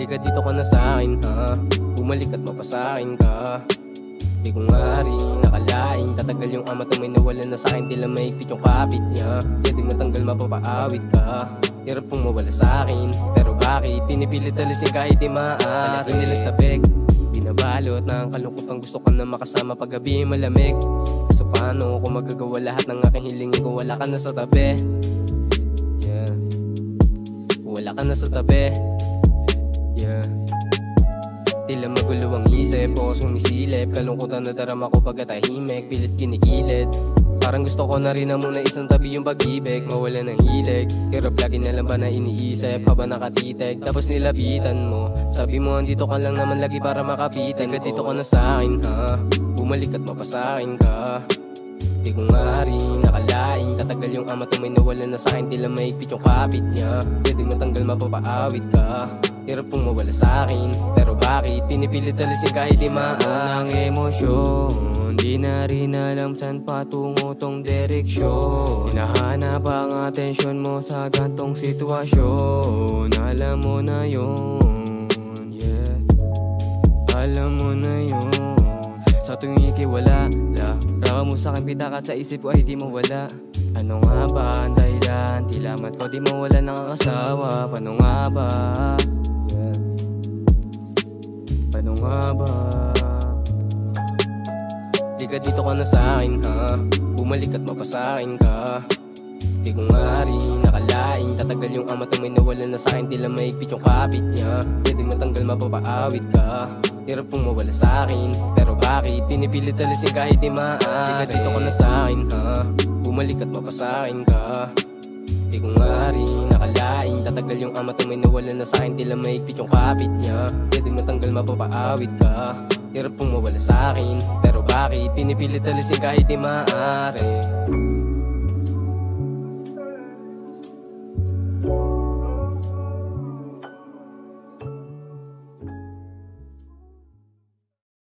Halika dito ka na sa'kin ha, bumalik at mapasakin ka. Di ko nga rin nakalain, tatagal yung amat na may nawalan na sa'kin. Tila mahigpit yung kapit niya, pwede matanggal mapapaawit ka. Hirap pong mawala sa'kin, pero bakit pinipilit alisin kahit di maaari? Nila sa beg, binabalot ng kalungkutan, gusto ko na makasama pag gabi malamig. So paano kung magagawa lahat ng aking hilingin kung wala ka na sa tabi? Yeah, kung wala ka na sa tabi. Yeah, tila magulo ang isip o sumisilip, kalungkutan na darama ko pagkatahimik, pilit kinikilid. Parang gusto ko na rin na muna isang tabi yung pag-ibig, mawala ng hilig. Hirap lagi na lang ba na iniisip habang nakatitig, tapos nilapitan mo. Sabi mo andito ka lang naman lagi para makapitan ko. Dito ka na sa'kin ha, bumalik at mapasakin ka. Di ko nga rin nakalain, tatagal yung amat na may nawalan na sa'kin. Tila mahigpit yung kapit niya, pwede matanggal mapapaawit ka. Hirap pong mawala sa'kin, pero bakit pinipilit alisin kahit di maaari? Ng emosyon, di na rin alam saan patungo tong direksyon. Hinahanap ang atensyon mo sa gantong sitwasyon. Alam mo na yun, yeah, alam mo na yun. Sa tuwing ikiwala, rawa mo sa'kin pitakat sa isip ko ay di mawala. Ano nga ba ang dahilan? Tilamat ko di mawala ng asawa. Paano nga ba? Paano nga ba? Halika dito ka na sa'kin ha, bumalik at mapasakin ka. Di ko nga rin nakalain, tatagal yung amat na may nawalan na sa'kin. Tila mahigpit yung kapit niya, pwede matanggal mapapaawit ka. Hirap pong mawala sa'kin, pero bakit pinipilit alisin kahit di maaari? Halika dito ka na sa'kin ha, bumalik at mapasakin ka. Di ko nga rin nakalain, tatagal yung amat na may nawalan na sa'kin. Tila mahigpit yung kapit niya, pwede matanggal mapapaawit ka. Hirap pong mawala sa'kin, pero bakit pinipilit alisin kahit di maaari?